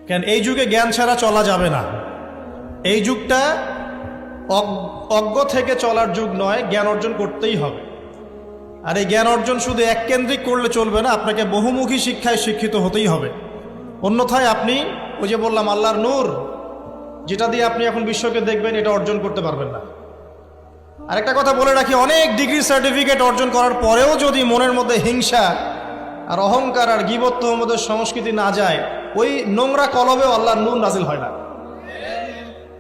কেন এই যুগে জ্ঞান ছাড়া চলা যাবে না। এই যুগটা অজ্ঞ থেকে চলার যুগ নয়, জ্ঞান অর্জন করতেই হবে। আর এই জ্ঞান অর্জন শুধু এককেন্দ্রিক করলে চলবে না, আপনাকে বহুমুখী শিক্ষায় শিক্ষিত হতেই হবে। অন্যথায় আপনি ওই যে বললাম আল্লাহর নূর, যেটা দিয়ে আপনি এখন বিশ্বকে দেখবেন, এটা অর্জন করতে পারবেন না। আরেকটা কথা বলে রাখি, অনেক ডিগ্রি সার্টিফিকেট অর্জন করার পরেও যদি মনের মধ্যে হিংসা আর অহংকার আর গীবত তহমতের সংস্কৃতি না যায়, ওই নোংরা কলবেও আল্লাহর নূর নাজিল হয় না।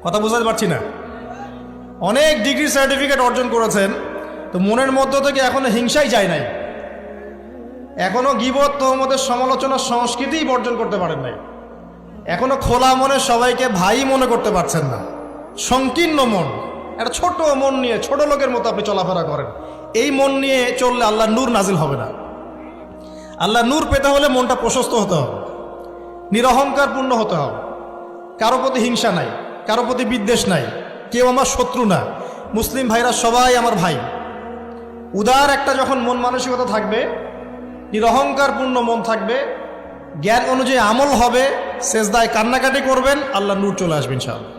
কথা বুঝতে পারছি না? অনেক ডিগ্রি সার্টিফিকেট অর্জন করেছেন, তো মনের মধ্য থেকে এখনো হিংসাই যায় নাই, এখনো গীবত তহমতের সমালোচনার সংস্কৃতিই বর্জন করতে পারেন নাই, এখনো খোলা মনে সবাইকে ভাই মনে করতে পারছেন না। সংকীর্ণ মন, একটা ছোট মন নিয়ে ছোট লোকের মতো আপনি চলাফেরা করেন, এই মন নিয়ে চললে আল্লাহর নূর নাজিল হবে না। আল্লাহর নূর পেতে হলে মনটা প্রশস্ত হতে হবে, নিরহংকারপূর্ণ হতে হবে, কারো প্রতি হিংসা নাই, কারো প্রতি বিদ্বেষ নাই, কেউ আমার শত্রু না, মুসলিম ভাইরা সবাই আমার ভাই। উদার একটা যখন মন মানসিকতা থাকবে, নিরহংকারপূর্ণ মন থাকবে, জ্ঞান অনুযায়ী আমল হবে, সেজদায় কান্নাকাটি করবেন, আল্লাহর নূর চলে আসবে ইনশাআল্লাহ।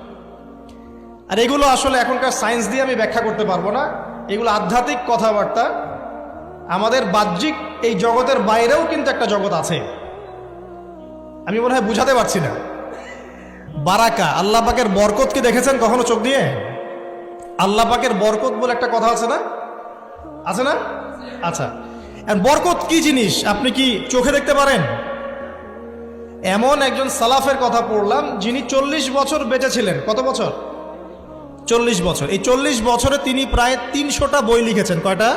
আর এগুলো আসলে এখনকার সায়েন্স দিয়ে আমি ব্যাখ্যা করতে পারবো না, এগুলো আধ্যাত্মিক কথাবার্তা। আমাদের বাহ্যিক এই জগতের বাইরেও কিন্তু একটা জগৎ আছে, আমি মনে হয় বুঝাতে পারছি না। বারাকা, আল্লাহ পাকের বরকতকে দেখেছেন কখনো চোখ দিয়ে? আল্লাহ পাকের বরকত বলে একটা কথা আছে না? আছে না? আচ্ছা, বরকত কি জিনিস আপনি কি চোখে দেখতে পারেন? এমন একজন সালাফের কথা পড়লাম, যিনি 40 বছর বেঁচে ছিলেন। কত বছর? 40 বছর। এই 40 বছরে তিনি প্রায় 300টা বই লিখেছেন। কয়টা?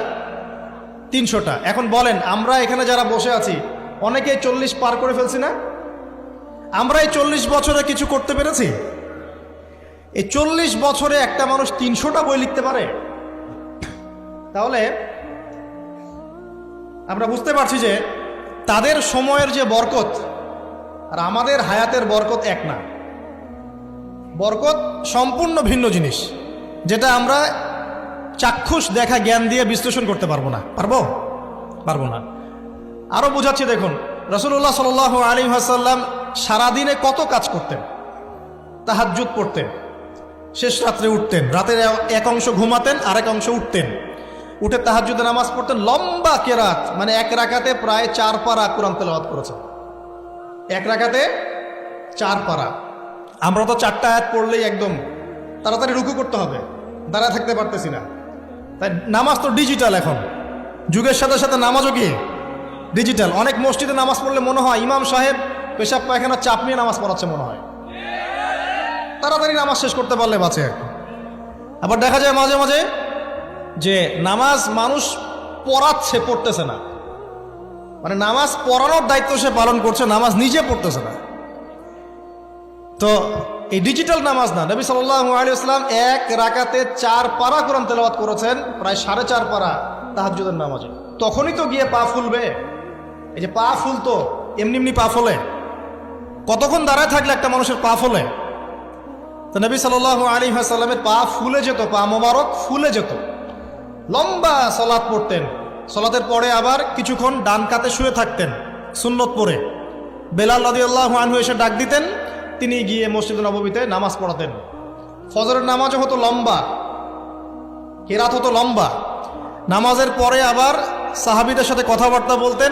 300টা। এখন বলেন, আমরা এখানে যারা বসে আছি অনেকেই 40 পার করে ফেলছি না? আমরা এই 40 বছরে কিছু করতে পেরেছি? এই 40 বছরে একটা মানুষ 300টা বই লিখতে পারে? তাহলে আমরা বুঝতে পারছি যে তাদের সময়ের যে বরকত আর আমাদের হায়াতের বরকত এক না। বরকত সম্পূর্ণ ভিন্ন জিনিস, যেটা আমরা চাক্ষুষ দেখা জ্ঞান দিয়ে বিশ্লেষণ করতে পারবো না। পারবো না। আরো বোঝাচ্ছি, দেখুন রাসূলুল্লাহ সাল্লাল্লাহু আলাইহি ওয়াসাল্লাম সারাদিনে কত কাজ করতেন। তাহাজ্জুদ পড়তেন, শেষ রাত্রে উঠতেন, রাতের এক অংশ ঘুমাতেন, আরেক অংশ উঠতেন, উঠে তাহাজ্জুদে নামাজ পড়তেন, লম্বা কেরাত, মানে এক রাকাতে প্রায় 4 পারা কোরআন তেলাওয়াত করেছেন। এক রাকাতে 4 পারা। আমরা তো 4টা আয়াত পড়লেই একদম তাড়াতাড়ি রুকু করতে হবে, দাঁড়ায় থাকতে পারতেছি না। তাই নামাজ তো ডিজিটাল, এখন যুগের সাথে সাথে নামাজও কি ডিজিটাল। অনেক মসজিদে নামাজ পড়লে মনে হয় ইমাম সাহেব পেশাব পায়খানা চাপ নিয়ে নামাজ পড়াচ্ছে মনে হয়, তাড়াতাড়ি নামাজ শেষ করতে পারলে বাঁচে। আবার দেখা যায় মাঝে মাঝে যে নামাজ মানুষ পড়াচ্ছে, পড়তেছে না, মানে নামাজ পড়ানোর দায়িত্ব সে পালন করছে, নামাজ নিজে পড়তেছে না। তো এই ডিজিটাল নামাজ না। নবী সাল্লাল্লাহু আলাইহি ওয়াসাল্লাম এক রাকাতে 4 পারা কোরআন তেলাওয়াত করেছেন, প্রায় 4.5 পারা তাহাজ্জুদের নামাজে। তখনই তো গিয়ে পা ফুলবে। এই যে পা ফুলতো, এমনি এমনি পা ফলে? কতক্ষণ দাঁড়ায় থাকলে একটা মানুষের পা ফলে? তো নবী সাল্লাল্লাহু আলাইহি ওয়াসাল্লামের পা ফুলে যেত, পা মোবারক ফুলে যেত। লম্বা সালাত পড়তেন, সালাতের পরে আবার কিছুক্ষণ ডান কাতে শুয়ে থাকতেন সুন্নত পড়ে। বেলাল রাদিয়াল্লাহু আনহু এসে ডাক দিতেন, তিনি গিয়ে মসজিদ নববীতে নামাজ পড়াতেন। ফজরের নামাজও হতো লম্বা, কেরাত হতো লম্বা। নামাজের পরে আবার সাহাবীদের সাথে কথাবার্তা বলতেন,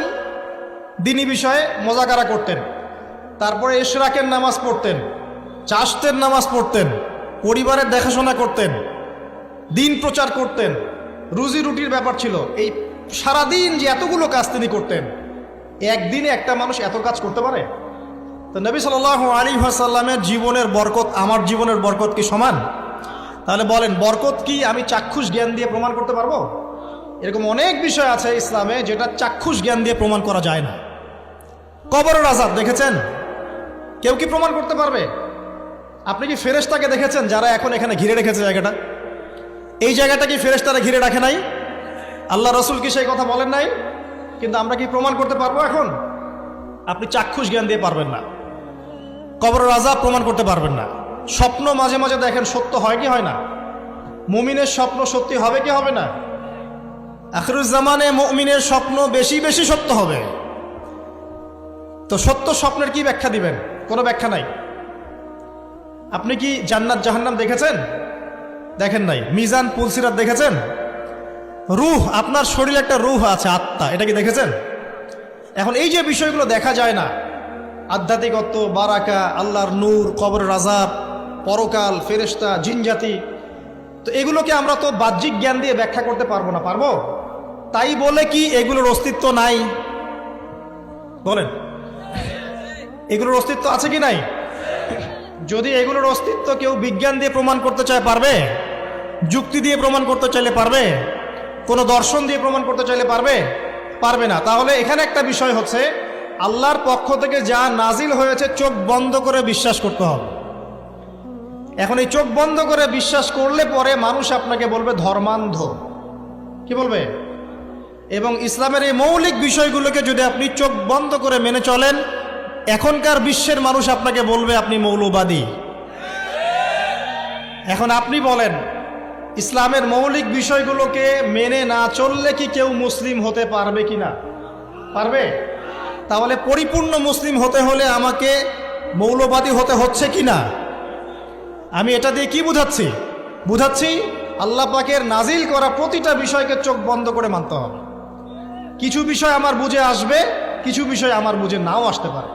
দ্বীনি বিষয়ে মোজাকারা করতেন। তারপরে ইশরাকের নামাজ পড়তেন, চাশতের নামাজ পড়তেন, পরিবারের দেখাশোনা করতেন, দিন প্রচার করতেন, রুজি রুটির ব্যাপার ছিল। এই সারাদিন যে এতগুলো কাজ তিনি করতেন, একদিনে একটা মানুষ এত কাজ করতে পারে? তো নবী সাল্লাল্লাহু আলাইহি ওয়াসাল্লামের জীবনের বরকত আমার জীবনের বরকত কি সমান? তাহলে বলেন, বরকত কি আমি চাক্ষুষ জ্ঞান দিয়ে প্রমাণ করতে পারবো? এরকম অনেক বিষয় আছে ইসলামে যেটা চাক্ষুষ জ্ঞান দিয়ে প্রমাণ করা যায় না। কবরের আযাব দেখেছেন? কেউ কি প্রমাণ করতে পারবে? আপনি কি ফেরেশতাকে দেখেছেন যারা এখন এখানে ঘিরে রেখেছে জায়গাটা? এই জায়গাটা কি ফেরেশতারা ঘিরে রাখে নাই? আল্লাহ রাসূল কি সেই কথা বলেন নাই? কিন্তু আমরা কি প্রমাণ করতে পারবো এখন? আপনি চাক্ষুষ জ্ঞান দিয়ে পারবেন না। কবরের আযাব প্রমাণ করতে পারবেন না। স্বপ্ন মাঝে মাঝে দেখেন, সত্য হয় কি হয় না? মুমিনের স্বপ্ন সত্যি হবে কি হবে না? আখিরুজ জামানে মুমিনের স্বপ্ন বেশি বেশি সত্য হবে। তো সত্য স্বপ্নের কি ব্যাখ্যা দিবেন? কোনো ব্যাখ্যা নাই। আপনি কি জান্নাত জাহান্নাম দেখেছেন? দেখেন নাই। মিজান পুলসিরাত দেখেছেন? রূহ, আপনার শরীরে একটা রূহ আছে, আত্মা, এটা কি দেখেছেন? এখন এই যে বিষয়গুলো দেখা যায় না, আধ্যাত্মিকত্ব, বারাকা, আল্লাহর নূর, কবরের আযাব, পরকাল, ফেরেশতা, জিনজাতি, তো এগুলোকে আমরা তো বাহ্যিক জ্ঞান দিয়ে ব্যাখ্যা করতে পারবো না, পারবো? তাই বলে কি এগুলোর অস্তিত্ব নাই? বলেন, এগুলোর অস্তিত্ব আছে কি নাই? যদি এগুলোর অস্তিত্ব কেউ বিজ্ঞান দিয়ে প্রমাণ করতে চায়, পারবে? যুক্তি দিয়ে প্রমাণ করতে চাইলে পারবে? কোনো দর্শন দিয়ে প্রমাণ করতে চাইলে পারবে? পারবে না। তাহলে এখানে একটা বিষয় হচ্ছে, আল্লাহর পক্ষ থেকে যা নাজিল হয়েছে চোখ বন্ধ করে বিশ্বাস করতে হবে। এখন এই চোখ বন্ধ করে বিশ্বাস করলে পরে মানুষ আপনাকে বলবে ধর্মান্ধ, কি বলবে? এবং ইসলামের এই মৌলিক বিষয়গুলোকে যদি আপনি চোখ বন্ধ করে মেনে চলেন, এখনকার বিশ্বের মানুষ আপনাকে বলবে আপনি মৌলবাদী। এখন আপনি বলেন, ইসলামের মৌলিক বিষয়গুলোকে মেনে না চললে কি কেউ মুসলিম হতে পারবে কি না? পারবে? তাহলে পরিপূর্ণ মুসলিম হতে হলে আমাকে মৌলবাদী হতে হচ্ছে কি না? আমি এটা দিয়ে কি বুঝাচ্ছি? বুঝাচ্ছি আল্লাহ পাকের নাজিল করা প্রতিটা বিষয়কে চোখ বন্ধ করে মানতে হবে। কিছু বিষয় আমার বুঝে আসবে, কিছু বিষয় আমার বুঝে নাও আসতে পারে।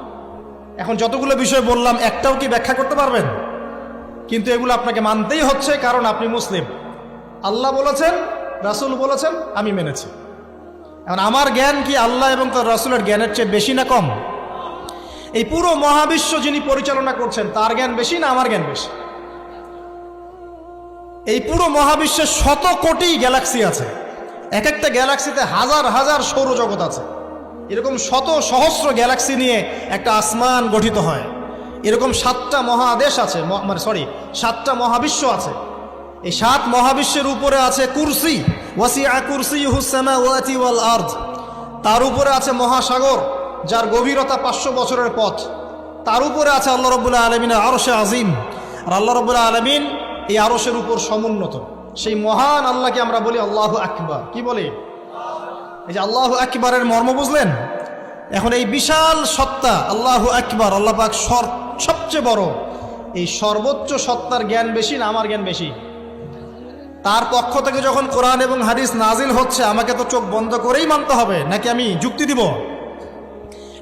এখন যতগুলো বিষয় বললাম একটাও কি ব্যাখ্যা করতে পারবেন? কিন্তু এগুলো আপনাকে মানতেই হচ্ছে, কারণ আপনি মুসলিম। আল্লাহ বলেছেন, রাসূল বলেছেন, আমি মেনেছি। এখন আমার জ্ঞান কি আল্লাহ এবং তার রাসূলের জ্ঞানের চেয়ে বেশি না কম? এই পুরো মহাবিশ্ব যিনি পরিচালনা করছেন তার জ্ঞান বেশি না আমার জ্ঞান বেশি? এই পুরো মহাবিশ্বে শত কোটি গ্যালাক্সি আছে, এক একটা গ্যালাক্সিতে হাজার হাজার সৌরজগৎ আছে। এরকম শত সহস্র গ্যালাক্সি নিয়ে একটা আসমান গঠিত হয়। এরকম 7টা মহাদেশ আছে, সাতটা মহাবিশ্ব আছে। এই 7 মহাবিশ্বের উপরে আছে কুরসি, ওয়াসিআ কুরসিয়ুহুস সামাওয়াতি ওয়াল আরদ। তার উপরে আছে মহাসাগর, যার গভীরতা 500 বছরের পথ। তার উপরে আছে আল্লাহ রাব্বুল আলামিনের আরশে আজিম। আর আল্লাহ রাব্বুল আলামিন এই আরশের উপর সমুন্নত। সেই মহান আল্লাহকে আমরা বলি আল্লাহু আকবার। কি বলি? এই যে আল্লাহু আকবারের মর্ম বুঝলেন? এখন এই বিশাল সত্তা আল্লাহু আকবার, আল্লাহ পাক সবচেয়ে বড়, এই সর্বোচ্চ সত্তার জ্ঞান বেশি না আমার জ্ঞান বেশি? তার পক্ষ থেকে যখন কোরআন এবং হাদিস নাজিল হচ্ছে, আমাকে তো চোখ বন্ধ করেই মানতে হবে, নাকি আমি যুক্তি দিব?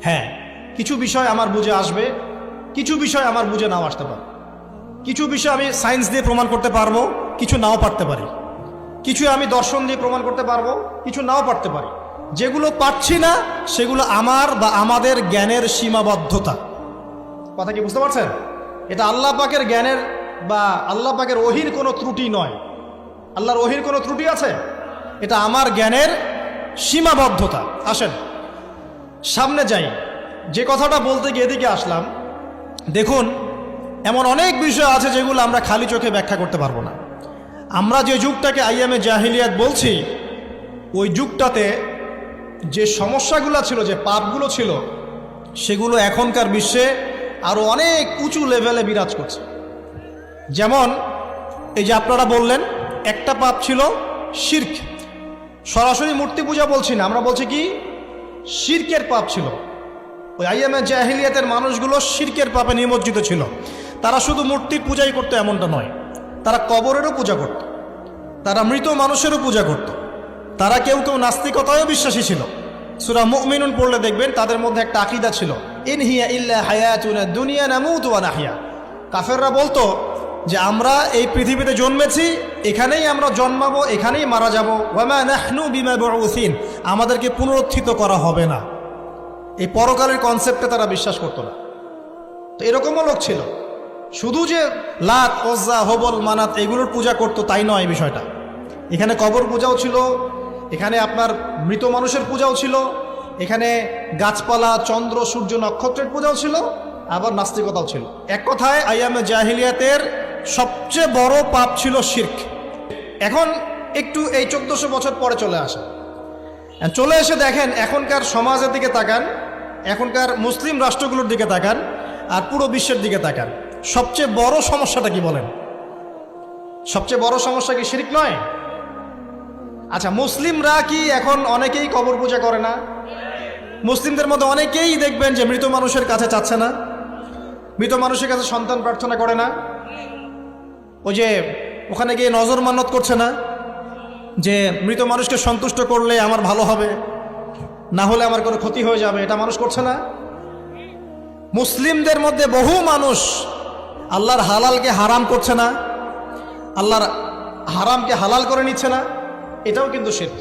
হ্যাঁ, কিছু বিষয় আমার বুঝে আসবে, কিছু বিষয় আমার বুঝে নাও আসতে পারে। কিছু বিষয় আমি সায়েন্স দিয়ে প্রমাণ করতে পারবো, কিছু নাও পারতে পারি। কিছু আমি দর্শন দিয়ে প্রমাণ করতে পারবো, কিছু নাও পারতে পারি। যেগুলো পারছি না সেগুলো আমার বা আমাদের জ্ঞানের সীমাবদ্ধতা। কথা কি বুঝতে পারছেন? এটা আল্লাহ পাকের জ্ঞানের বা আল্লাহ পাকের ওহির কোনো ত্রুটি নয়। আল্লাহর ওহির কোনো ত্রুটি আছে? এটা আমার জ্ঞানের সীমাবদ্ধতা। আসেন সামনে যাই। যে কথাটা বলতে গিয়ে এদিকে আসলাম, দেখুন এমন অনেক বিষয় আছে যেগুলো আমরা খালি চোখে ব্যাখ্যা করতে পারবো না। আমরা যে যুগটাকে আইয়ামে জাহিলিয়াত বলছি, ওই যুগটাতে যে সমস্যাগুলো ছিল, যে পাপগুলো ছিল, সেগুলো এখনকার বিশ্বে আরও অনেক উঁচু লেভেলে বিরাজ করছে। যেমন এই যে আপনারা বললেন, একটা পাপ ছিল শিরক। সরাসরি মূর্তি পূজা বলছি না, আমরা বলছি কি শিরকের পাপ ছিল। ওই আইয়ামে জাহিলিয়াতের মানুষগুলো শিরকের পাপে নিমজ্জিত ছিল। তারা শুধু মূর্তির পূজাই করতো এমনটা নয়, তারা কবরেরও পূজা করত, তারা মৃত মানুষেরও পূজা করত, তারা কেউ কেউ নাস্তিকতায়ও বিশ্বাসী ছিল। সূরা মুমিনুন পড়লে দেখবেন তাদের মধ্যে একটা আকীদা ছিল, ইন হিয়া ইল্লা হায়াতুনা দুনিয়া নামুতু ওয়া নাহয়া। কাফেররা বলতো যে আমরা এই পৃথিবীতে জন্মেছি, এখানেই আমরা জন্মাবো, এখানেই মারা যাব। ওয়া মা নাহনু বিমাবউসিন, আমাদেরকে পুনরুত্থিত করা হবে না। এই পরকালের কনসেপ্টে তারা বিশ্বাস করতো না। তো এরকমও লোক ছিল। শুধু যে লাত, ওজ্জা, হবল, মানাত এগুলোর পূজা করতো তাই নয় এই বিষয়টা। এখানে কবর পূজাও ছিল, এখানে আপনার মৃত মানুষের পূজাও ছিল, এখানে গাছপালা, চন্দ্র, সূর্য, নক্ষত্রের পূজাও ছিল, আবার নাস্তিকতাও ছিল। এক কথায় আইয়ামে জাহিলিয়াতের সবচেয়ে বড় পাপ ছিল শিরক। এখন একটু এই 1400 বছর পরে চলে আসে, চলে এসে দেখেন এখনকার সমাজের দিকে তাকান, এখনকার মুসলিম রাষ্ট্রগুলোর দিকে তাকান, আর পুরো বিশ্বের দিকে তাকান। সবচেয়ে বড় সমস্যাটা কি বলেন? সবচেয়ে বড় সমস্যা কি শিরক নয়? আচ্ছা, মুসলিমরা কি এখন অনেকেই কবর পূজা করে না? মুসলিমদের মধ্যে অনেকেই দেখবেন যে মৃত মানুষের কাছে চাচ্ছে না। মৃত মানুষের কাছে সন্তান প্রার্থনা করে না? ওই যে ওখানে গিয়ে নজর মান্নত করছে না যে মৃত মানুষকে সন্তুষ্ট করলে আমার ভালো হবে, না হলে আমার কোনো ক্ষতি হয়ে যাবে, এটা মানুষ করছে না? মুসলিমদের মধ্যে বহু মানুষ আল্লাহর হালালকে হারাম করছে না, আল্লাহর হারামকে হালাল করে নিচ্ছে না, এটাও কিন্তু শিরক।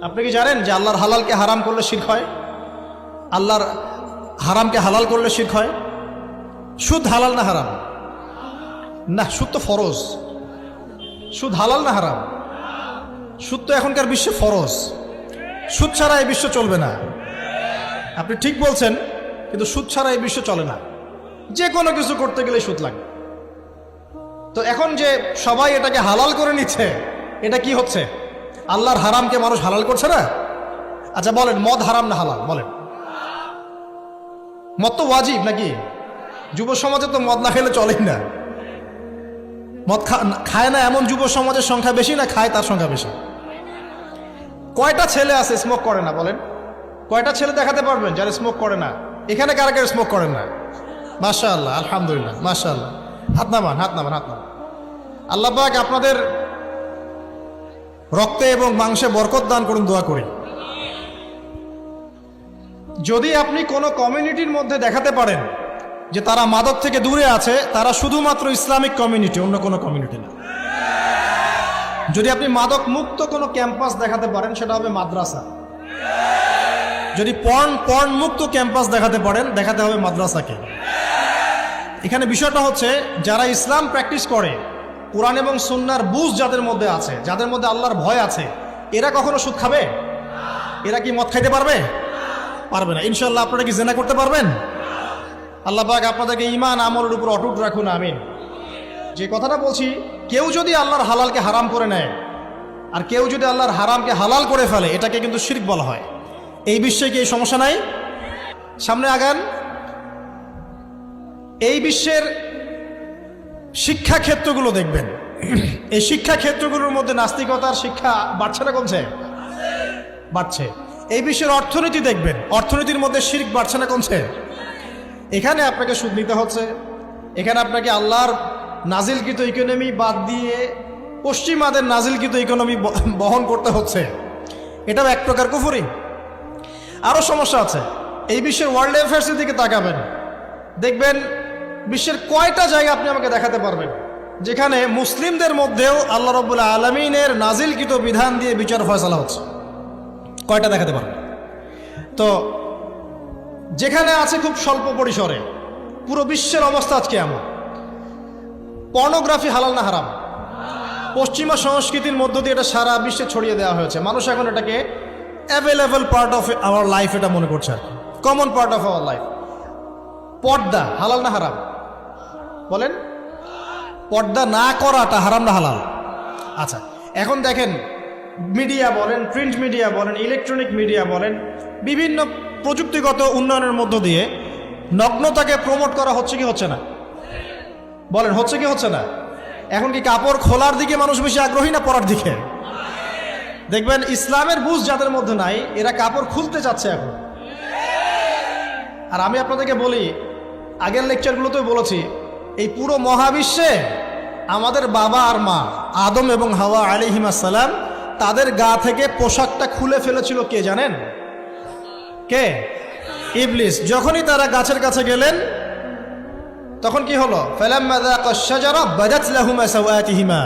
আপনি কি জানেন যে আল্লাহর হালালকে হারাম করলে শিরক হয়? আল্লাহর হারামকে হালাল করলে শিরক হয়? সুদ হালাল না হারাম? না, সুদ তো ফরজ। সুদ হালাল না হারাম? সুদ তো এখনকার বিশ্বে ফরজ। সুদ ছাড়া এই বিশ্ব চলবে না। আপনি ঠিক বলছেন, কিন্তু সুদ ছাড়া এই বিশ্ব চলে না। যে কোনো কিছু করতে গেলে সুদ লাগে। তো এখন যে সবাই এটাকে হালাল করে নিচ্ছে, এটা কি হচ্ছে? আল্লাহর হারামকে মানুষ হালাল করছে না? আচ্ছা বলেন, মদ হারাম না হালাল? বলেন। মদ তো ওয়াজিব নাকি? যুব সমাজে তো মদ না খেলে চলেই না। মদ খায় না এমন যুব সমাজের সংখ্যা বেশি না খায় তার সংখ্যা বেশি? কয়টা ছেলে আছে স্মোক করে না? বলেন, কয়টা ছেলে দেখাতে পারবেন যারা স্মোক করে না? এখানে কারা কারা স্মোক করেন না? মাশাআল্লাহ, আলহামদুলিল্লাহ, মাশাআল্লাহ। হাত নামান, হাত নামান, হাত নামান। আল্লাহ পাক আপনাদের রক্তে এবং মাংসে বরকত দান করুন, দোয়া করি। যদি আপনি কোনো কমিউনিটির মধ্যে দেখাতে পারেন যে তারা মাদক থেকে দূরে আছে, তারা শুধুমাত্র ইসলামিক কমিউনিটি, অন্য কোনো কমিউনিটি না। যদি আপনি মাদক মুক্ত কোনো ক্যাম্পাস দেখাতে পারেন, সেটা হবে মাদ্রাসা। যদি পর্ন মুক্ত ক্যাম্পাস দেখাতে পারেন, দেখাতে হবে মাদ্রাসাকে। এখানে বিষয়টা হচ্ছে, যারা ইসলাম প্র্যাকটিস করে, কোরআন এবং সুন্নাহর বুঝ যাদের মধ্যে আছে, যাদের মধ্যে আল্লাহর ভয় আছে, এরা কখনো সুদ খাবে? এরা কি মদ খাইতে পারবে? পারবে না। ইনশাআল্লাহ আপনারা কি জিনা করতে পারবেন? আল্লাহ পাক আপনাদেরকে ঈমান আমলের উপর অটুট রাখুন, আমিন। যে কথাটা বলছি, কেউ যদি আল্লাহর হালালকে হারাম করে নেয় আর কেউ যদি আল্লাহর হারামকে হালাল করে ফেলে, এটাকে কিন্তু শিরক বলা হয়। এই বিশ্বে কি এই সমস্যা নাই? সামনে আগান। এই বিশ্বের শিক্ষা ক্ষেত্রগুলো দেখবেন, এই শিক্ষা ক্ষেত্রগুলোর মধ্যে নাস্তিকতার শিক্ষা বাড়ছে না কমছে? বাড়ছে। এই বিশ্বের অর্থনীতি দেখবেন, অর্থনীতির মধ্যে শিরক বাড়ছে না কমছে? এখানে আপনাকে সুদ নিতে হচ্ছে, এখানে আপনাকে আল্লাহর নাজিলকৃত ইকোনমি বাদ দিয়ে পশ্চিমাদের নাজিলকৃত ইকোনমি বহন করতে হচ্ছে। এটাও এক প্রকার কুফরি। আরও সমস্যা আছে। এই বিশ্বের ওয়ার্ল্ড অ্যাফেয়ার্সের দিকে তাকাবেন, দেখবেন বিশ্বের কয়টা জায়গা আপনি আমাকে দেখাতে পারবেন যেখানে মুসলিমদের মধ্যেও আল্লাহ রাব্বুল আলামিনের নাজিলকৃত বিধান দিয়ে বিচার ফয়সালা হচ্ছে? কয়টা দেখাতে পারবেন? তো যেখানে আছে খুব স্বল্প পরিসরে। পুরো বিশ্বের অবস্থা আজকে এমন। পর্নোগ্রাফি হালাল না হারাম? পশ্চিমা সংস্কৃতির মধ্য দিয়ে এটা সারা বিশ্বে ছড়িয়ে দেওয়া হয়েছে। মানুষ এখন এটাকে available part of our life এটা মনে করছে, আর common part of our life. পর্দা হালাল না হারাম? বলেন, পর্দা না করাটা হারাম না হালাল? আচ্ছা, এখন দেখেন, মিডিয়া বলেন, প্রিন্ট মিডিয়া বলেন, ইলেকট্রনিক মিডিয়া বলেন, বিভিন্ন প্রযুক্তিগত উন্নয়নের মধ্য দিয়ে নগ্নতাকে প্রমোট করা হচ্ছে কি হচ্ছে না? বলেন, হচ্ছে কি হচ্ছে না? এখন কি কাপড় খোলার দিকে মানুষ বেশি আগ্রহী না পরার দিকে? দেখবেন ইসলামের বুঝ যাদের মধ্যে নাই, এরা কাপড় খুলতে চাচ্ছে এখন। আর আমি আপনাদেরকে বলি, আগের লেকচারগুলোতেও বলেছি, এই পুরো মহাবিশ্বে আমাদের বাবা আর মা আদম এবং হাওয়া আলাইহিস সালাম, তাদের গা থেকে পোশাকটা খুলে ফেলেছিল কে জানেন? কে? ইবলিস। যখনই তারা গাছের কাছে গেলেন, তখন কি হলো? ফালাম্মা যাকাশ শাজারা বাদাত লাহুমা সাওয়াতিহিমা।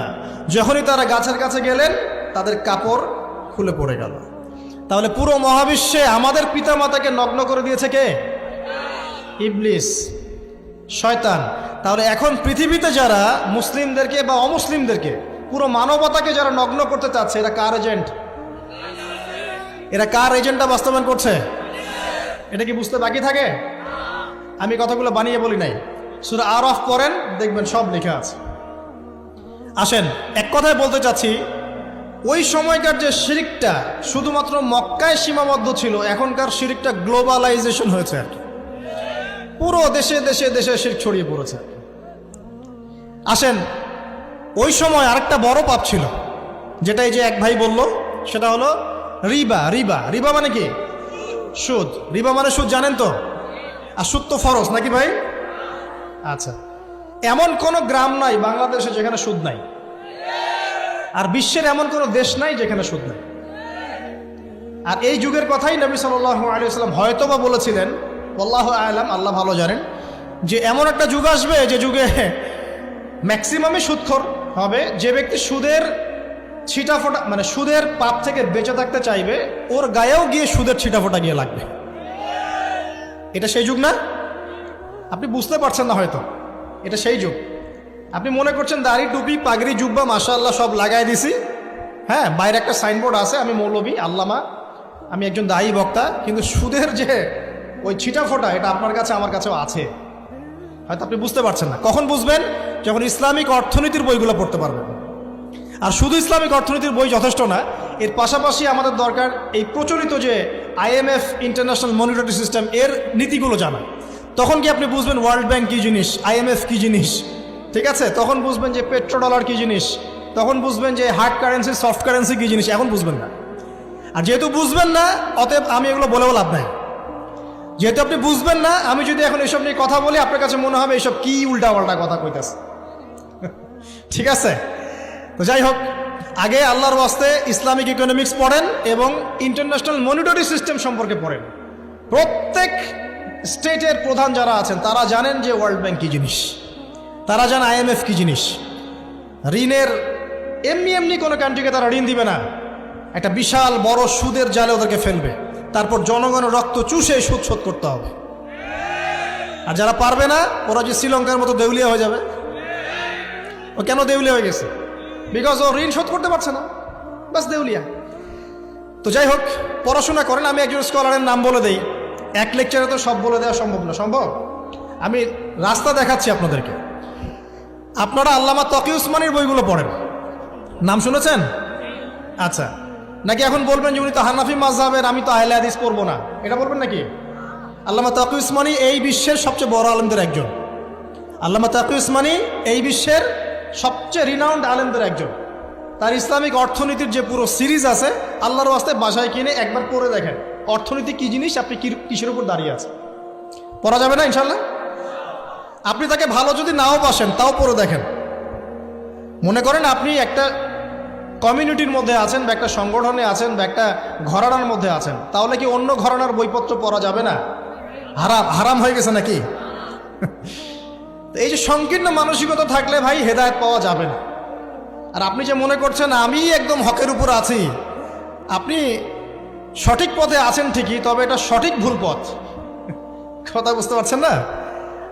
যখনই তারা গাছের কাছে গেলেন, তাদের কাপড় খুলে পড়ে গেল। তাহলে পুরো মহাবিশ্বে আমাদের পিতামাতাকে নগ্ন করে দিয়েছে কে? ইবলিস, শয়তান। তাহলে এখন পৃথিবীতে যারা মুসলিমদেরকে বা অমুসলিমদেরকে, পুরো মানবতাকে যারা নগ্ন করতে চাচ্ছে, এরা কার এজেন্ট? এরা কার এজেন্টটা বাস্তবায়ন করছে? এটা কি বুঝতে বাকি থাকে? আমি কথাগুলো বানিয়ে বলি নাই। সূরা আরাফ পড়েন, দেখবেন সব লেখা আছে। আসেন, এক কথায় বলতে চাচ্ছি, ওই সময়কার যে শিরকটা শুধুমাত্র মক্কায় সীমাবদ্ধ ছিল, এখনকার শিরকটা গ্লোবালাইজেশন হয়েছে আর কি। পুরো দেশে দেশে দেশে শিরক ছড়িয়ে পড়েছে। আসেন, ওই সময় আরেকটা বড় পাপ ছিল, যেটা এই যে এক ভাই বলল, সেটা হলো রিবা। রিবা, রিবা মানে কি? সুদ। রিবা মানে সুদ, জানেন তো? আর সুদ তো ফরজ নাকি ভাই? আচ্ছা, এমন কোনো গ্রাম নাই বাংলাদেশে যেখানে সুদ নাই, আর বিশ্বের এমন কোনো দেশ নাই যেখানে সুদ নাই। আর এই যুগের কথাই নবী সাল্লাল্লাহু আলাইহি ওয়াসাল্লাম হয়তোবা বলেছিলেন, আল্লাহু আ'লাম, আল্লাহ ভালো জানেন, যে এমন একটা যুগ আসবে যে যুগে ম্যাক্সিমামই সুদখোর হবে। যে ব্যক্তি সুদের ছিটাফোঁটা মানে সুদের পাপ থেকে বেঁচে থাকতে চাইবে, ওর গায়েও গিয়ে সুদের ছিটাফোঁটা গিয়ে লাগবে। এটা সেই যুগ না? আপনি বুঝতে পারছেন না হয়তো, এটা সেই যুগ। আপনি মনে করছেন দাড়ি টুপি পাগড়ি জুব্বা মাশাআল্লাহ সব লাগাই দিছি, হ্যাঁ, বাইরে একটা সাইনবোর্ড আছে আমি মৌলবী আল্লামা, আমি একজন দায়ী বক্তা, কিন্তু সুদের যে ওই ছিটাফোঁটা এটা আপনার কাছে আমার কাছেও আছে। হয়তো আপনি বুঝতে পারছেন না। কখন বুঝবেন? যখন ইসলামিক অর্থনীতির বইগুলো পড়তে পারবেন। আর শুধু ইসলামিক অর্থনীতির বই যথেষ্ট না, এর পাশাপাশি আমাদের দরকার এই প্রচলিত যে IMF ইন্টারন্যাশনাল মনিটারি সিস্টেম এর নীতিগুলো জানা। তখন কি আপনি বুঝবেন ওয়ার্ল্ড ব্যাংক কী জিনিস, IMF কী জিনিস, ঠিক আছে? তখন বুঝবেন যে পেট্রো ডলার কী জিনিস, তখন বুঝবেন যে হার্ড কারেন্সি সফট কারেন্সি কী জিনিস, এখন বুঝবেন না। আর যেহেতু বুঝবেন না, অতএব আমি এগুলো বলেও লাভ নাই। যেহেতু আপনি বুঝবেন না, আমি যদি এখন এইসব নিয়ে কথা বলি আপনার কাছে মনে হবে এইসব কি উল্টা পাল্টা কথা কইতেছে। ঠিক আছে? তো যাই হোক, আগে আল্লাহর ওয়াস্তে ইসলামিক ইকোনমিক্স পড়েন এবং ইন্টারন্যাশনাল মনিটারি সিস্টেম সম্পর্কে পড়েন। প্রত্যেক স্টেটের প্রধান যারা আছেন তারা জানেন যে ওয়ার্ল্ড ব্যাংক কী জিনিস, তারা জানে IMF কী জিনিস। ঋণের এমনি এমনি কোনো কান্ট্রিকে তারা ঋণ দিবে না, একটা বিশাল বড় সুদের জালে ওদেরকে ফেলবে, তারপর জনগণের রক্ত চুষে সুদ শোধ করতে হবে। আর যারা পারবে না ওরা যে শ্রীলঙ্কার মতো দেউলিয়া হয়ে যাবে। ও কেন দেউলিয়া হয়ে গেছে? বিকজ ও ঋণ শোধ করতে পারছে না, বাস দেউলিয়া। তো যাই হোক, পড়াশোনা করেন। আমি একজন স্কলারের নাম বলে দেই, এক লেকচারে তো সব বলে দেওয়া সম্ভব না। সম্ভব? আমি রাস্তা দেখাচ্ছি আপনাদেরকে। আপনারা আল্লামা তকি উসমানীর বইগুলো পড়েন, নাম শুনেছেন? আচ্ছা, নাকি এখন বলবেন যে উনি তো হানাফি মাযহাবের, আমি তো আহলে হাদিস পড়বো না, এটা বলবেন নাকি? আল্লামা তকি উসমানী এই বিশ্বের সবচেয়ে বড় আলেমদের একজন। আল্লামা তকি উসমানী এই বিশ্বের সবচেয়ে রিনাউন্ড আলেমদের একজন। তার ইসলামিক অর্থনীতির যে পুরো সিরিজ আছে, আল্লাহর ওয়াস্তে বাসায় কিনে একবার পড়ে দেখেন অর্থনীতি কি জিনিস, আপনি কিসের উপর দাঁড়িয়ে আছে। পড়া যাবে না ইনশাল্লাহ? আপনি তাকে ভালো যদি নাও বাসেন তাও পড়ে দেখেন। মনে করেন আপনি একটা কমিউনিটির মধ্যে আছেন বা একটা সংগঠনে আছেন বা একটা ঘরানার মধ্যে আছেন, তাহলে কি অন্য ঘরানার বইপত্র পড়া যাবে না? হারাম হয়ে গেছে নাকি? এই যে সংকীর্ণ মানসিকতা থাকলে ভাই হেদায়েত পাওয়া যাবে না। আর আপনি যে মনে করছেন আমি একদম হকের উপর আছি, আপনি সঠিক পথে আছেন ঠিকই, তবে এটা সঠিক ভুল পথ। কথা বুঝতে পারছেন না?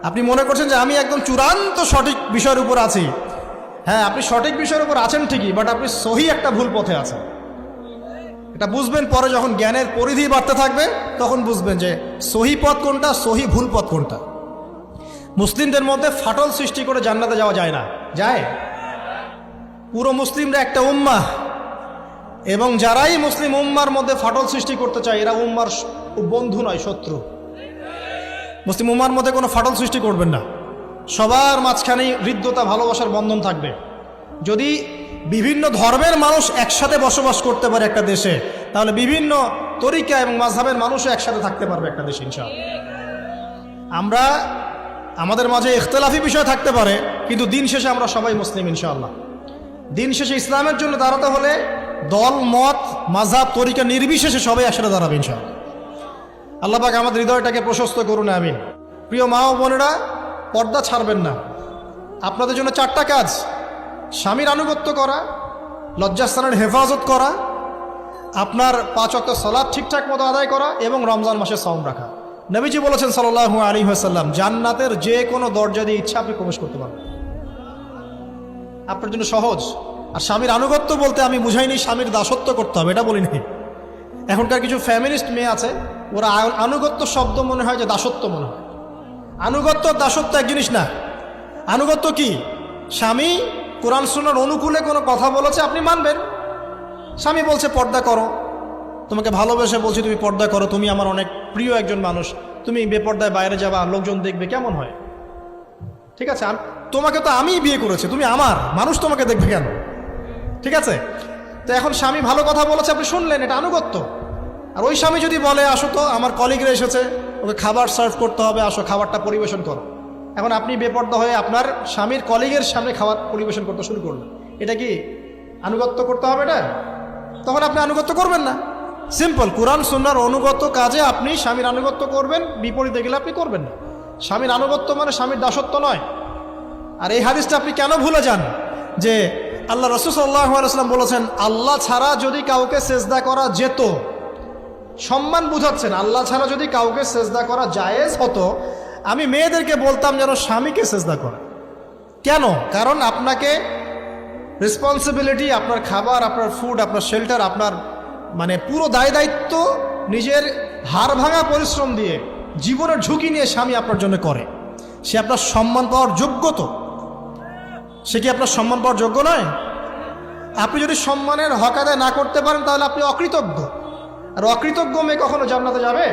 আপনি মনে করছেন যে আমি একদম চূড়ান্ত সঠিক বিষয়ের উপর আছি। হ্যাঁ, আপনি সঠিক বিষয়ের উপর আছেন ঠিকই, বাট আপনি সহি একটা ভুল পথে আছেন। এটা বুঝবেন পরে, যখন জ্ঞানের পরিধি বাড়তে থাকবে তখন বুঝবেন যে সহি পথ কোনটা, সহি ভুল পথ কোনটা। মুসলিমদের মধ্যে ফাটল সৃষ্টি করে জান্নাতে যাওয়া যায় না। যায়? পুরো মুসলিমরা একটা উম্মাহ, এবং যারাই মুসলিম উম্মার মধ্যে ফাটল সৃষ্টি করতে চায় এরা উম্মার বন্ধু নয়, শত্রু। মুসলিম উম্মার মধ্যে কোনো ফাটল সৃষ্টি করবেন না। সবার মাঝখানেই হৃদ্যতা ভালোবাসার বন্ধন থাকবে। যদি বিভিন্ন ধর্মের মানুষ একসাথে বসবাস করতে পারে একটা দেশে, তাহলে বিভিন্ন তরিকা এবং মাযহাবের মানুষও একসাথে থাকতে পারবে একটা দেশে ইনশাআল্লাহ। আমরা আমাদের মাঝে ইখতিলাফি বিষয় থাকতে পারে, কিন্তু দিন শেষে আমরা সবাই মুসলিম ইনশাআল্লাহ। দিন শেষে ইসলামের জন্য দাঁড়াতে হলে দল মত মাযহাব তরিকা নির্বিশেষে সবাই একসাথে দাঁড়াবে ইনশাআল্লাহ। আল্লাহ পাক আমাদের হৃদয়টাকে প্রশস্ত করুন, আমিন। প্রিয় মা ও বোনেরা, পর্দা ছাড়বেন না। আপনাদের জন্য 4টা কাজ: স্বামীর আনুগত্য করা, লজ্জাস্থানের হেফাজত করা, আপনার 5 ওয়াক্ত সালাত ঠিকঠাক মতো আদায় করা এবং রমজান মাসে সাওম রাখা। নবীজি বলেছেন সাল্লাল্লাহু আলাইহি ওয়াসাল্লাম, জান্নাতের যে কোনো দরজা দিয়ে ইচ্ছা আপনি প্রবেশ করতে পারবেন। আপনার জন্য সহজ। আর স্বামীর আনুগত্য বলতে আমি বুঝাইনি স্বামীর দাসত্ব করতে হবে, এটা বলিনি। এখনকার কিছু ফ্যামিলিস্ট মেয়ে আছে, ওরা আনুগত্য শব্দ মনে হয় যে দাসত্ব মনে হয়। আনুগত্য দাসত্ব এক জিনিস না। আনুগত্য কি? স্বামী কোরআন সুন্নাহর অনুকূলে কোনো কথা বলেছে, আপনি মানবেন। স্বামী বলছে পর্দা করো, তোমাকে ভালোবেসে বলছি তুমি পর্দা করো, তুমি আমার অনেক প্রিয় একজন মানুষ, তুমি বেপর্দায় বাইরে যাবা, লোকজন দেখবে, কেমন হয়? ঠিক আছে, তোমাকে তো আমিই বিয়ে করেছি, তুমি আমার, মানুষ তোমাকে দেখবে কেন? ঠিক আছে? তো এখন স্বামী ভালো কথা বলেছে, আপনি শুনলেন, এটা আনুগত্য। আর ওই স্বামী যদি বলে আসো তো আমার কলিগরা এসেছে, ওকে খাবার সার্ভ করতে হবে, আসো খাবারটা পরিবেশন করো, এখন আপনি বেপর্দা হয়ে আপনার স্বামীর কলিগের সামনে খাবার পরিবেশন করতে শুরু করলেন, এটা কি আনুগত্য করতে হবে? এটা তখন আপনি আনুগত্য করবেন না। সিম্পল, কোরআন সুন্নাহর অনুগত কাজে আপনি স্বামীর আনুগত্য করবেন, বিপরীতে গেলে আপনি করবেন না। স্বামীর আনুগত্য মানে স্বামীর দাসত্ব নয়। আর এই হাদিসটা আপনি কেন ভুলে যান যে আল্লাহ রাসূল সাল্লাল্লাহু আলাইহি ওয়াসাল্লাম বলেছেন, আল্লাহ ছাড়া যদি কাউকে সেজদা করা যেত, সম্মান বুঝাচ্ছেন, আল্লাহ ছাড়া যদি কাউকে সেজদা করা জায়েজ হতো, আমি মেয়েদেরকে বলতাম যেন স্বামীকে সেজদা করে। কেন? কারণ আপনাকে রেসপন্সিবিলিটি, আপনার খাবার, আপনার ফুড, আপনার শেল্টার, আপনার মানে পুরো দায় দায়িত্ব নিজের হাড় ভাঙা পরিশ্রম দিয়ে, জীবনের ঝুঁকি নিয়ে স্বামী আপনার জন্য করে। সে আপনার সম্মান পাওয়ার যোগ্য তো? সে কি আপনার সম্মান পাওয়ার যোগ্য নয়? আপনি যদি সম্মানের হক আদায় না করতে পারেন তাহলে আপনি অকৃতজ্ঞ। আর অকৃতজ্ঞ মেয়ে কখনো জান্নাতে যাবে?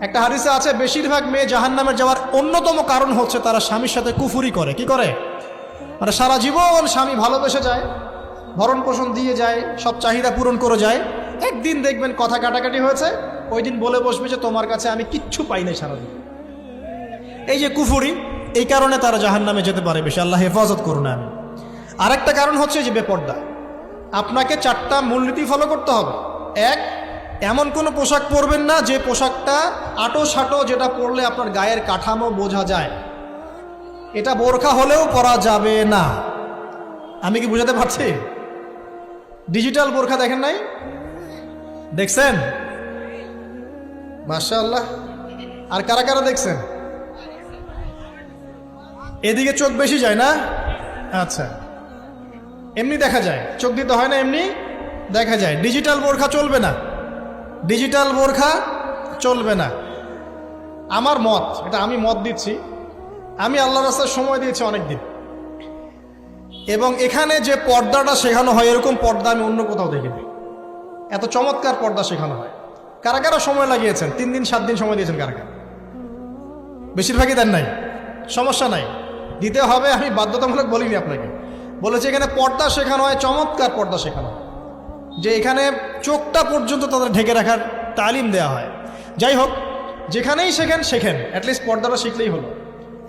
একটা হাদিসে আছে, বেশিরভাগ মেয়ে জাহান্নামে যাওয়ার অন্যতম কারণ হচ্ছে তারা স্বামীর সাথে কুফুরি করে। কি করে? মানে সারা জীবন স্বামী ভালোবেসে যায়, ভরণ পোষণ দিয়ে যায়, সব চাহিদা পূরণ করে যায়, একদিন দেখবেন কথা কাটাকাটি হয়েছে, ওই দিন বলে বসবে যে তোমার কাছে আমি কিচ্ছু পাই নাই সারাদিন। এই যে কুফুরি, এই কারণে তারা জাহান্নামে যেতে পারে বেশি। আল্লাহ হেফাজত করুন। আমি আরেকটা কারণ হচ্ছে যে বেপর্দা। আপনাকে 4টা মূলনীতি ফলো করতে হবে। 1, এমন কোনো পোশাক পরবেন না যে পোশাকটা আটো সাটো, যেটা পরলে আপনার গায়ের কাঠামো বোঝা যায়। এটা বোরখা হলেও পরা যাবে না। আমি কি বুঝাতে পারছি? ডিজিটাল বোরখা দেখেন নাই? দেখছেন? মাশাআল্লাহ। আর কারা কারা দেখছেন? এদিকে চোখ বেশি যায় না? আচ্ছা, এমনি দেখা যায়, চোখ দিতে হয় না, এমনি দেখা যায়। ডিজিটাল বোরখা চলবে না, ডিজিটাল বোরখা চলবে না। আমার মত, এটা আমি মত দিচ্ছি, আমি আল্লাহর রাস্তায় সময় দিয়েছি অনেক দিন, এবং এখানে যে পর্দাটা শেখানো হয় এরকম পর্দা আমি অন্য কোথাও দেখিনি। এত চমৎকার পর্দা শেখানো হয়। কারা কারা সময় লাগিয়েছেন? 3 দিন 7 দিন সময় দিয়েছেন কারা কারা? বেশিরভাগই দেন নাই। সমস্যা নাই, দিতে হবে, আমি বাধ্যতামূলক বলিনি আপনাকে। বলেছি এখানে পর্দা শেখানো হয়, চমৎকার পর্দা শেখানো হয়, যে এখানে চোখটা পর্যন্ত তাদের ঢেকে রাখার তালিম দেওয়া হয়। যাই হোক, যেখানেই শেখেন, অ্যাটলিস্ট পর্দাটা শিখলেই হলো।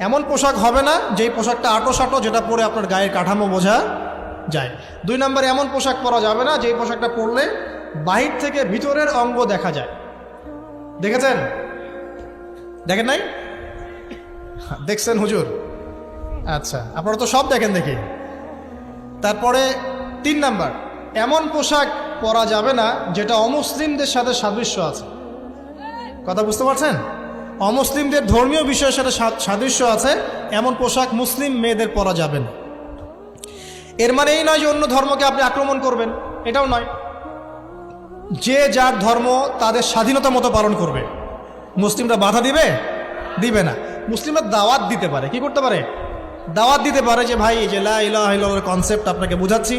এমন পোশাক হবে না যেই পোশাকটা আটো সাটো, যেটা পরে আপনার গায়ের কাঠামো বোঝা যায়। 2 নম্বরে এমন পোশাক পরা যাবে না যেই পোশাকটা পরলে বাহির থেকে ভিতরের অঙ্গ দেখা যায়। দেখেছেন? দেখেন নাই? দেখছেন হুজুর? আচ্ছা, আপনারা তো সব দেখেন দেখি। তারপরে 3 নাম্বার, এমন পোশাক পরা যাবে না যেটা অমুসলিমদের সাথে সাদৃশ্য আছে। কথা বুঝতে পারছেন? অমুসলিমদের ধর্মীয় বিষয়ের সাথে সাদৃশ্য আছে এমন পোশাক মুসলিম মেয়েদের পরা যাবে না। এর মানে এই নয় যে অন্য ধর্মকে আপনি আক্রমণ করবেন, এটাও নয়। যে যার ধর্ম তাদের স্বাধীনতা মতো পালন করবে। মুসলিমরা বাধা দিবে? দিবে না। মুসলিমরা দাওয়াত দিতে পারে। কি করতে পারে? দাওয়াত দিতে পারে যে ভাই, যে লা ইলাহা ইল্লাল্লাহর কনসেপ্ট আপনাকে বুঝাচ্ছি,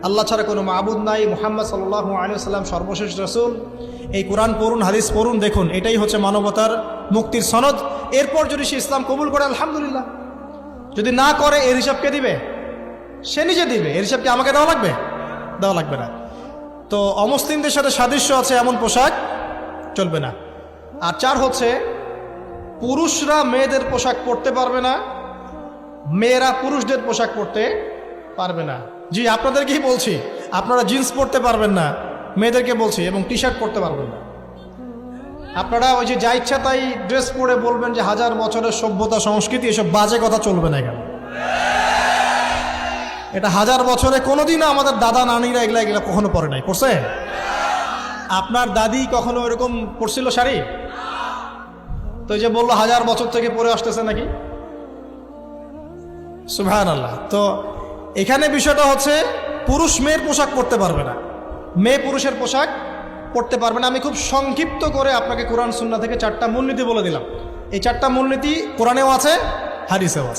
আল্লাহ ছাড়া কোনো মাবুদ নাই, মুহাম্মদ সাল্লাল্লাহু আলাইহি ওয়াসাল্লাম সর্বশেষ রাসূল, এই কোরআন পড়ুন, হাদিস পড়ুন, দেখুন এটাই হচ্ছে মানবতার মুক্তির সনদ। এরপর যদি সে ইসলাম কবুল করে আলহামদুলিল্লাহ, যদি না করে এর হিসাব কে দিবে? সে নিজে দিবে। এর হিসাব কি আমাকে দেওয়া লাগবে? দেওয়া লাগবে না। তো অমুসলিমদের সাথে সাদৃশ্য আছে এমন পোশাক চলবে না। আর 4 হচ্ছে, পুরুষরা মেয়েদের পোশাক পরতে পারবে না, মেয়েরা পুরুষদের পোশাক পরতে পারবে না। জি, আপনাদেরকেই বলছি, আপনারা জিন্স পরতে পারবেন না, মেয়েদেরকে বলছি, এবং টি শার্ট পরতে পারবেন না। আপনারা ওই যে যা ইচ্ছা তাই ড্রেস পরে বলবেন যে 1000 বছরের সভ্যতা সংস্কৃতি, এসব বাজে কথা চলবে না এখানে। এটা 1000 বছরে কোনোদিনও আমাদের দাদা নানিরা এগুলা কখনো পরে নাই। পরছে? আপনার দাদি কখনো এরকম পরছিল শাড়ি? তো এই যে বললো 1000 বছর থেকে পরে আসতেছে নাকি? সুবহানাল্লাহ। তো এখানে বিষয়টা হচ্ছে, পুরুষ মেয়ের পোশাক পরতে পারবে না, মেয়ে পুরুষের পোশাক পড়তে পারবে না। আমি খুব সংক্ষিপ্ত করে আপনাকে কোরআন সুন্নাহ থেকে 4টা মূলনীতি বলে দিলাম। এই 4টা মূলনীতি কোরআনেও আছে, হাদিসেও আছে।